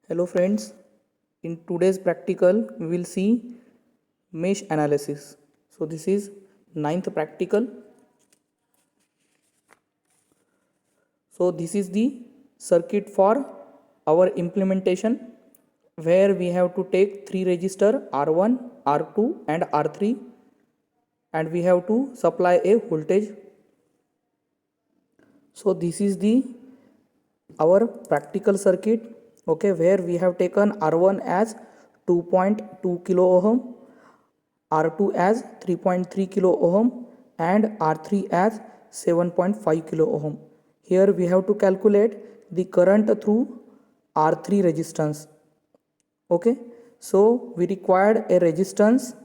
Hello friends, in today's practical we will see mesh analysis. So this is ninth practical. So this is the circuit for our implementation where we have to take three resistor R1, R2 and R3 and we have to supply a voltage. So this is the our practical circuit, okay, where we have taken R1 as 2.2 kilo ohm, R2 as 3.3 kilo ohm and R3 as 7.5 kilo ohm. Here we have to calculate the current through R3 resistance. Okay, so we required a resistance.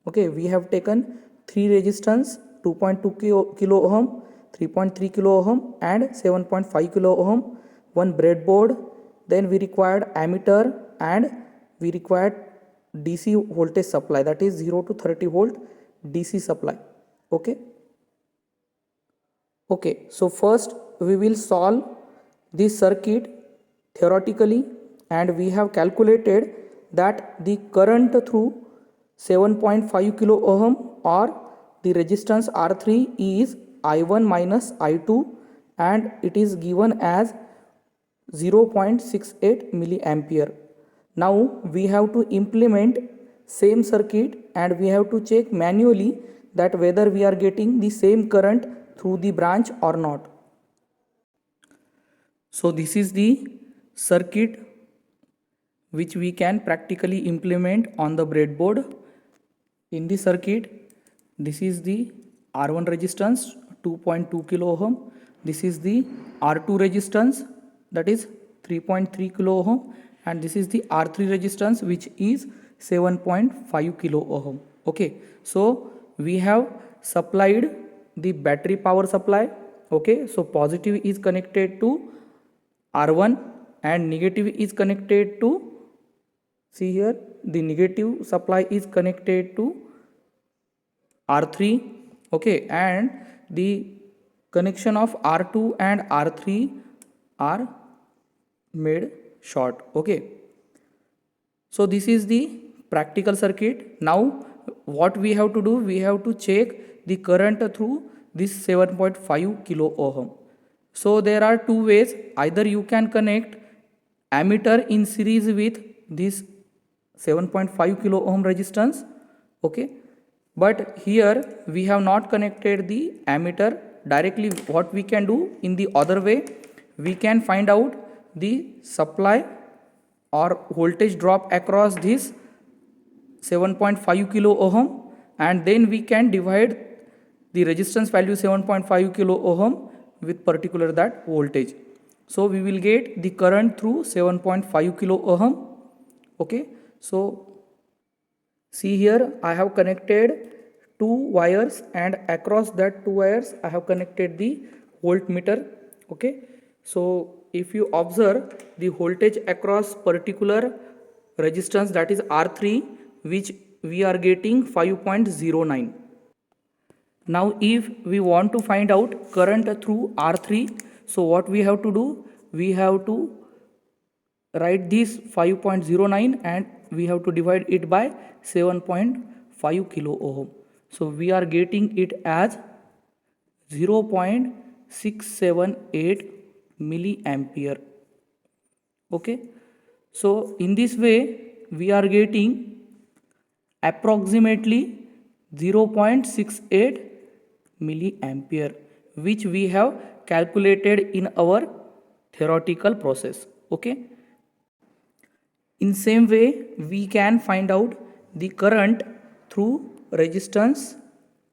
Okay, we have taken three resistance 2.2 kilo ohm, 3.3 kilo ohm and 7.5 kilo ohm, one breadboard. Then we required ammeter and we required DC voltage supply, that is 0 to 30 volt DC supply. Okay, so first we will solve this circuit theoretically and we have calculated that the current through 7.5 kilo ohm or the resistance R3 is I1 minus I2 and it is given as 0.68 milliampere. Now we have to implement same circuit and we have to check manually that whether we are getting the same current through the branch or not. So this is the circuit which we can practically implement on the breadboard. In the circuit, this is the R1 resistance 2.2 kilo ohm. This is the R2 resistance, that is 3.3 kilo ohm, and this is the R3 resistance which is 7.5 kilo ohm. Okay, so we have supplied the battery power supply. Okay, so positive is connected to R1 and negative is connected to, see here, the negative supply is connected to R3. Okay, and the connection of R2 and R3 are made short. Okay, so this is the practical circuit. Now what we have to do, we have to check the current through this 7.5 kilo ohm. So there are two ways, either you can connect ammeter in series with this 7.5 kilo ohm resistance. Okay, but here we have not connected the ammeter directly. What we can do in the other way, we can find out the supply or voltage drop across this 7.5 kilo ohm and then we can divide the resistance value 7.5 kilo ohm with particular that voltage. So we will get the current through 7.5 kilo ohm. Okay, so see here I have connected two wires and across that two wires I have connected the voltmeter. Okay, so if you observe the voltage across particular resistance, that is R3, which we are getting 5.09. Now if we want to find out current through R3, so what we have to do, we have to write this 5.09 and we have to divide it by 7.5 kilo ohm. So we are getting it as 0.678 milliampere. Okay, so in this way we are getting approximately 0.68 milliampere, which we have calculated in our theoretical process. Okay, in same way we can find out the current through resistance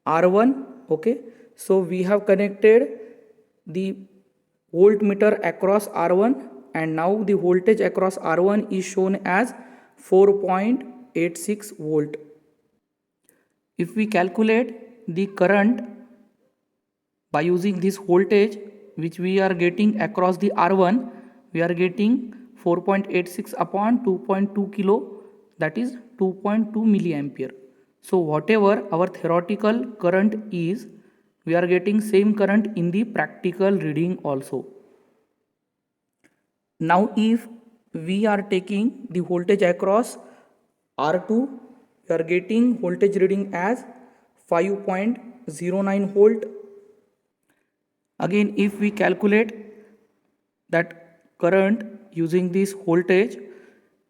R1. Okay, so we have connected the voltmeter across R1 and now the voltage across R1 is shown as 4.86 volt. If we calculate the current by using this voltage which we are getting across the R1, we are getting 4.86 upon 2.2 kilo, that is 2.2 milliampere. So whatever our theoretical current is, we are getting same current in the practical reading also. Now if we are taking the voltage across R2, we are getting voltage reading as 5.09 volt. Again, if we calculate that current using this voltage,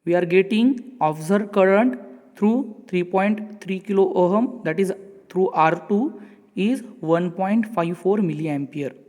we are getting observed current through 3.3 kilo ohm, that is through R2, is 1.54 milliampere.